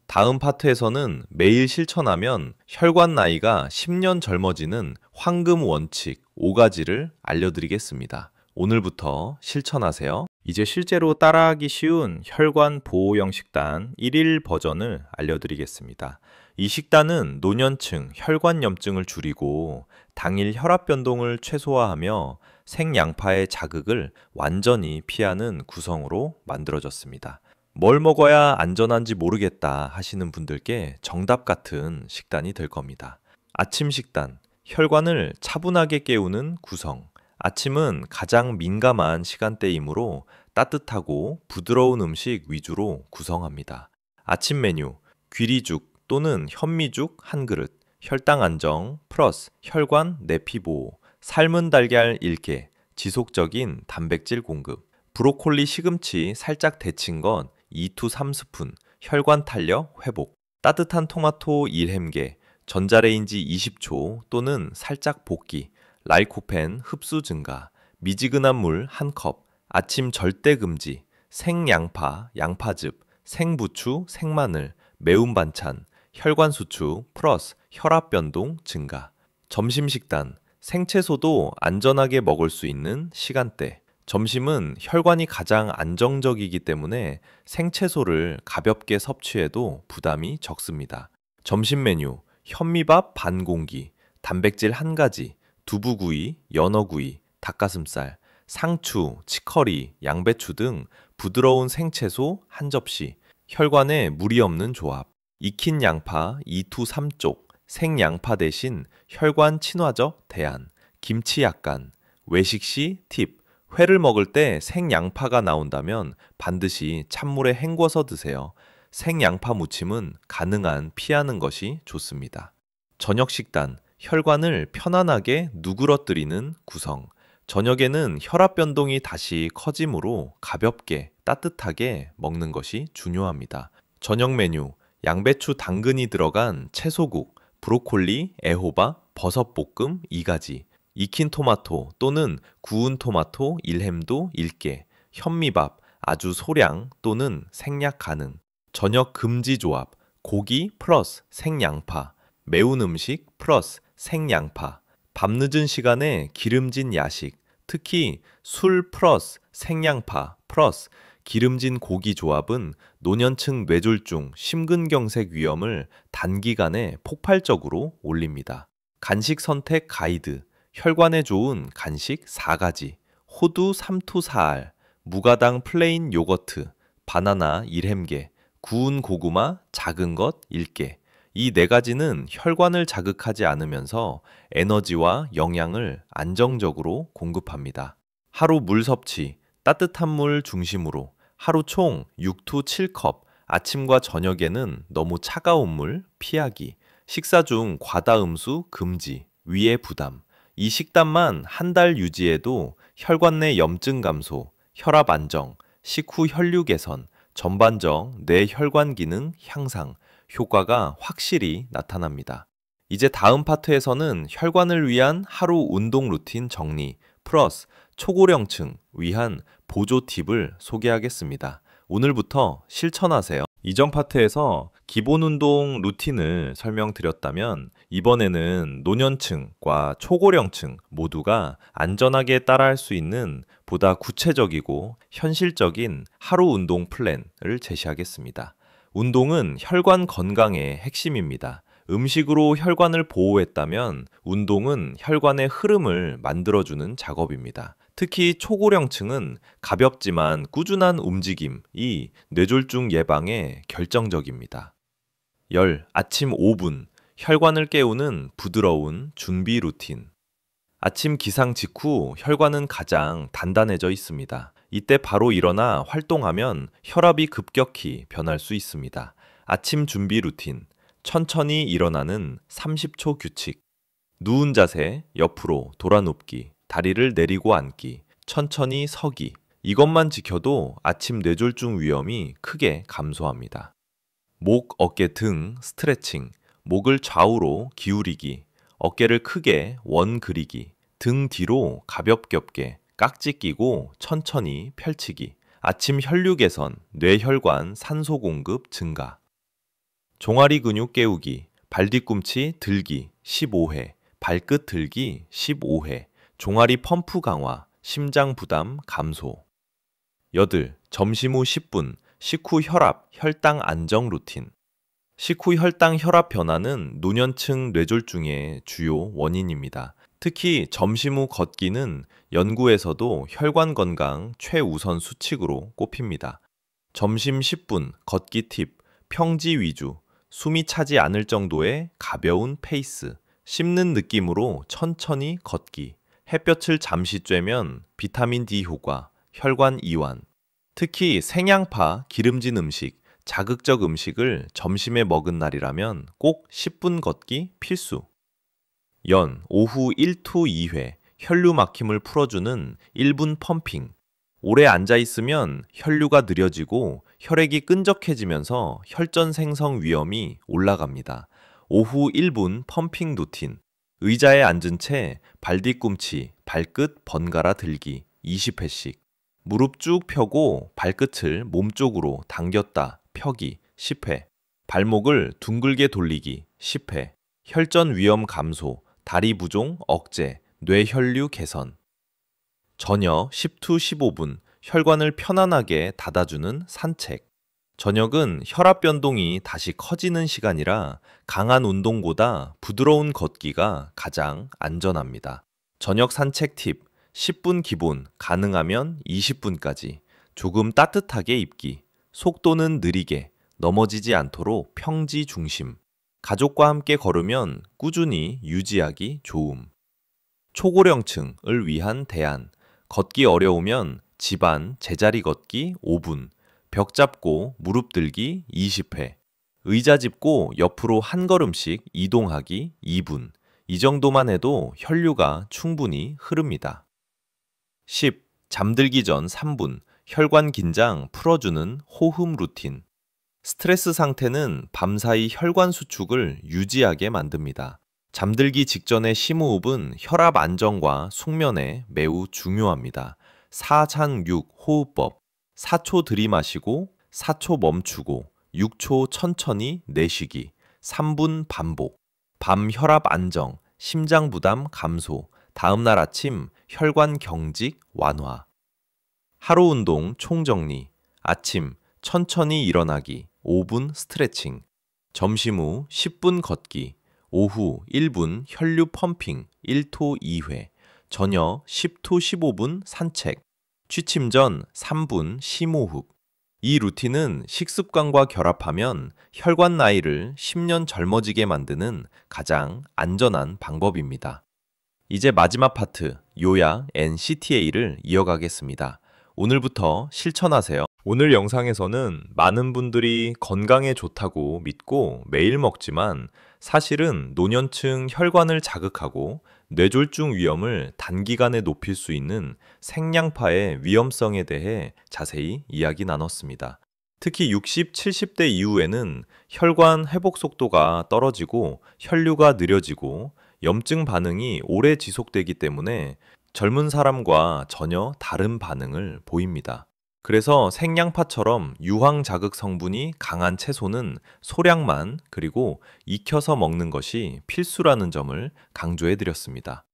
다음 파트에서는 매일 실천하면 혈관 나이가 10년 젊어지는 황금 원칙 5가지를 알려드리겠습니다. 오늘부터 실천하세요. 이제 실제로 따라하기 쉬운 혈관 보호형 식단 1일 버전을 알려드리겠습니다. 이 식단은 노년층 혈관염증을 줄이고 당일 혈압 변동을 최소화하며 생양파의 자극을 완전히 피하는 구성으로 만들어졌습니다. 뭘 먹어야 안전한지 모르겠다 하시는 분들께 정답 같은 식단이 될 겁니다. 아침 식단, 혈관을 차분하게 깨우는 구성. 아침은 가장 민감한 시간대이므로 따뜻하고 부드러운 음식 위주로 구성합니다. 아침 메뉴, 귀리죽 또는 현미죽 한 그릇, 혈당 안정 플러스 혈관 내피 보호, 삶은 달걀 1개, 지속적인 단백질 공급, 브로콜리 시금치 살짝 데친 것 2-3스푼, 혈관 탄력 회복, 따뜻한 토마토 1햄개, 전자레인지 20초 또는 살짝 볶기, 라이코펜 흡수 증가, 미지근한 물 1컵, 아침 절대 금지, 생양파, 양파즙, 생부추, 생마늘, 매운 반찬, 혈관 수축 플러스 혈압 변동 증가. 점심 식단, 생채소도 안전하게 먹을 수 있는 시간대. 점심은 혈관이 가장 안정적이기 때문에 생채소를 가볍게 섭취해도 부담이 적습니다. 점심 메뉴, 현미밥 반 공기, 단백질 1가지, 두부구이, 연어구이, 닭가슴살, 상추, 치커리, 양배추 등 부드러운 생채소 1접시, 혈관에 무리 없는 조합, 익힌 양파 2-3쪽, 생양파 대신 혈관 친화적 대안, 김치 약간. 외식 시 팁, 회를 먹을 때 생양파가 나온다면 반드시 찬물에 헹궈서 드세요. 생양파 무침은 가능한 피하는 것이 좋습니다. 저녁 식단, 혈관을 편안하게 누그러뜨리는 구성. 저녁에는 혈압 변동이 다시 커지므로 가볍게 따뜻하게 먹는 것이 중요합니다. 저녁 메뉴, 양배추 당근이 들어간 채소국, 브로콜리, 애호박, 버섯볶음 2가지, 익힌 토마토 또는 구운 토마토 1햄도 1개, 현미밥 아주 소량 또는 생략 가능. 저녁 금지 조합, 고기 플러스 생양파, 매운 음식 플러스 생양파, 밤늦은 시간에 기름진 야식, 특히 술 플러스 생양파 플러스 기름진 고기 조합은 노년층 뇌졸중, 심근경색 위험을 단기간에 폭발적으로 올립니다. 간식 선택 가이드, 혈관에 좋은 간식 4가지, 호두 3투4알, 무가당 플레인 요거트, 바나나 1햄개, 구운 고구마 작은 것 1개. 이 4가지는 혈관을 자극하지 않으면서 에너지와 영양을 안정적으로 공급합니다. 하루 물 섭취, 따뜻한 물 중심으로 하루 총 6-7컵, 아침과 저녁에는 너무 차가운 물 피하기, 식사 중 과다 음수 금지, 위의 부담. 이 식단만 한 달 유지해도 혈관 내 염증 감소, 혈압 안정, 식후 혈류 개선, 전반적 뇌 혈관 기능 향상, 효과가 확실히 나타납니다. 이제 다음 파트에서는 혈관을 위한 하루 운동 루틴 정리, 플러스 초고령층 위한 보조 팁을 소개하겠습니다. 오늘부터 실천하세요. 이전 파트에서 기본 운동 루틴을 설명드렸다면 이번에는 노년층과 초고령층 모두가 안전하게 따라할 수 있는 보다 구체적이고 현실적인 하루 운동 플랜을 제시하겠습니다. 운동은 혈관 건강의 핵심입니다. 음식으로 혈관을 보호했다면 운동은 혈관의 흐름을 만들어주는 작업입니다. 특히 초고령층은 가볍지만 꾸준한 움직임이 뇌졸중 예방에 결정적입니다. 아침 5분, 혈관을 깨우는 부드러운 준비 루틴. 아침 기상 직후 혈관은 가장 단단해져 있습니다. 이때 바로 일어나 활동하면 혈압이 급격히 변할 수 있습니다. 아침 준비 루틴, 천천히 일어나는 30초 규칙, 누운 자세, 옆으로 돌아눕기, 다리를 내리고 앉기, 천천히 서기. 이것만 지켜도 아침 뇌졸중 위험이 크게 감소합니다. 목, 어깨 등 스트레칭, 목을 좌우로 기울이기, 어깨를 크게 원 그리기, 등 뒤로 가볍게 깍지 끼고 천천히 펼치기, 아침 혈류 개선, 뇌혈관 산소 공급 증가, 종아리 근육 깨우기, 발뒤꿈치 들기 15회, 발끝 들기 15회, 종아리 펌프 강화, 심장 부담 감소. 점심 후 10분, 식후 혈압, 혈당 안정 루틴. 식후 혈당 혈압 변화는 노년층 뇌졸중의 주요 원인입니다. 특히 점심 후 걷기는 연구에서도 혈관 건강 최우선 수칙으로 꼽힙니다. 점심 10분 걷기 팁, 평지 위주, 숨이 차지 않을 정도의 가벼운 페이스, 씹는 느낌으로 천천히 걷기, 햇볕을 잠시 쬐면 비타민 D 효과, 혈관 이완. 특히 생양파, 기름진 음식, 자극적 음식을 점심에 먹은 날이라면 꼭 10분 걷기 필수. 오후 1투 2회, 혈류 막힘을 풀어주는 1분 펌핑. 오래 앉아있으면 혈류가 느려지고 혈액이 끈적해지면서 혈전 생성 위험이 올라갑니다. 오후 1분 펌핑 루틴. 의자에 앉은 채 발뒤꿈치, 발끝 번갈아 들기 20회씩. 무릎 쭉 펴고 발끝을 몸쪽으로 당겼다 펴기 10회. 발목을 둥글게 돌리기 10회. 혈전 위험 감소, 다리 부종 억제, 뇌혈류 개선. 저녁 10투 15분, 혈관을 편안하게 닫아주는 산책. 저녁은 혈압 변동이 다시 커지는 시간이라 강한 운동보다 부드러운 걷기가 가장 안전합니다. 저녁 산책 팁, 10분 기본, 가능하면 20분까지. 조금 따뜻하게 입기, 속도는 느리게, 넘어지지 않도록 평지 중심. 가족과 함께 걸으면 꾸준히 유지하기 좋음. 초고령층을 위한 대안. 걷기 어려우면 집안 제자리 걷기 5분, 벽 잡고 무릎 들기 20회, 의자 짚고 옆으로 한 걸음씩 이동하기 2분. 이 정도만 해도 혈류가 충분히 흐릅니다. 잠들기 전 3분, 혈관 긴장 풀어주는 호흡 루틴. 스트레스 상태는 밤사이 혈관 수축을 유지하게 만듭니다. 잠들기 직전의 심호흡은 혈압 안정과 숙면에 매우 중요합니다. 4장6 호흡법. 4초 들이마시고 4초 멈추고 6초 천천히 내쉬기. 3분 반복. 밤 혈압 안정, 심장 부담 감소, 다음날 아침 혈관 경직 완화. 하루 운동 총정리. 아침 천천히 일어나기 5분 스트레칭, 점심 후 10분 걷기, 오후 1분 혈류 펌핑 1토 2회, 저녁 10토 15분 산책, 취침 전 3분 심호흡. 이 루틴은 식습관과 결합하면 혈관 나이를 10년 젊어지게 만드는 가장 안전한 방법입니다. 이제 마지막 파트, 요약 앤 CTA를 이어가겠습니다. 오늘부터 실천하세요. 오늘 영상에서는 많은 분들이 건강에 좋다고 믿고 매일 먹지만 사실은 노년층 혈관을 자극하고 뇌졸중 위험을 단기간에 높일 수 있는 생양파의 위험성에 대해 자세히 이야기 나눴습니다. 특히 60, 70대 이후에는 혈관 회복 속도가 떨어지고 혈류가 느려지고 염증 반응이 오래 지속되기 때문에 젊은 사람과 전혀 다른 반응을 보입니다. 그래서 생양파처럼 유황 자극 성분이 강한 채소는 소량만 그리고 익혀서 먹는 것이 필수라는 점을 강조해 드렸습니다.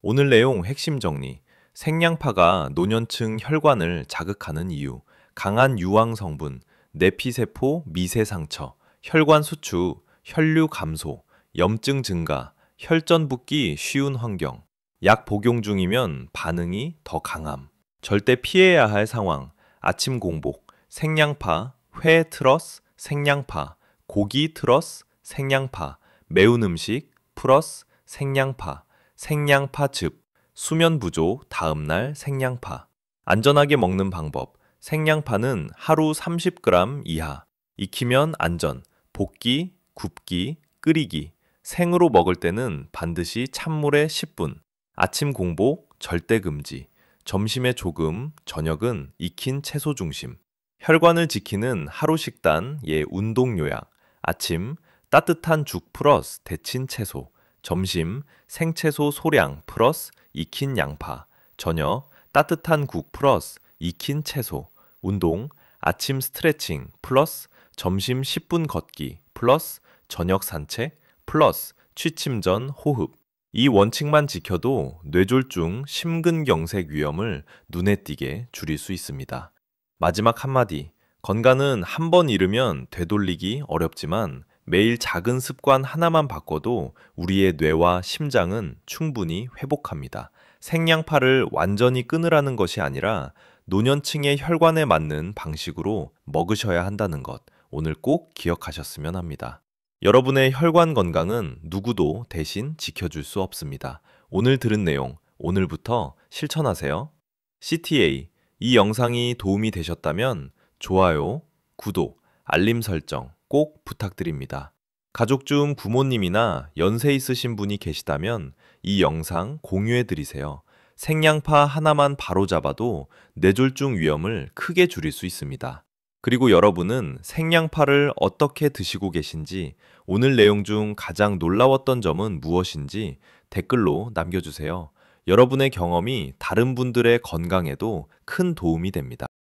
오늘 내용 핵심 정리. 생양파가 노년층 혈관을 자극하는 이유, 강한 유황 성분, 내피세포 미세 상처, 혈관 수축, 혈류 감소, 염증 증가, 혈전 붓기 쉬운 환경, 약 복용 중이면 반응이 더 강함, 절대 피해야 할 상황, 아침 공복, 생양파, 회 트러스, 생양파, 고기 트러스, 생양파, 매운 음식 플러스 생양파, 생양파즙, 수면 부족, 다음날 생양파. 안전하게 먹는 방법. 생양파는 하루 30g 이하. 익히면 안전. 볶기, 굽기, 끓이기. 생으로 먹을 때는 반드시 찬물에 10분. 아침 공복 절대 금지. 점심에 조금, 저녁은 익힌 채소 중심. 혈관을 지키는 하루 식단, 운동 요약. 아침 따뜻한 죽 플러스 데친 채소. 점심 생채소 소량 플러스 익힌 양파. 저녁 따뜻한 국 플러스 익힌 채소. 운동 아침 스트레칭 플러스 점심 10분 걷기 플러스 저녁 산책 플러스 취침 전 호흡. 이 원칙만 지켜도 뇌졸중, 심근경색 위험을 눈에 띄게 줄일 수 있습니다. 마지막 한마디. 건강은 한 번 잃으면 되돌리기 어렵지만 매일 작은 습관 하나만 바꿔도 우리의 뇌와 심장은 충분히 회복합니다. 생양파를 완전히 끊으라는 것이 아니라 노년층의 혈관에 맞는 방식으로 먹으셔야 한다는 것, 오늘 꼭 기억하셨으면 합니다. 여러분의 혈관 건강은 누구도 대신 지켜줄 수 없습니다. 오늘 들은 내용, 오늘부터 실천하세요. CTA, 이 영상이 도움이 되셨다면 좋아요, 구독, 알림 설정 꼭 부탁드립니다. 가족 중 부모님이나 연세 있으신 분이 계시다면 이 영상 공유해 드리세요. 생양파 하나만 바로잡아도 뇌졸중 위험을 크게 줄일 수 있습니다. 그리고 여러분은 생양파를 어떻게 드시고 계신지, 오늘 내용 중 가장 놀라웠던 점은 무엇인지 댓글로 남겨주세요. 여러분의 경험이 다른 분들의 건강에도 큰 도움이 됩니다.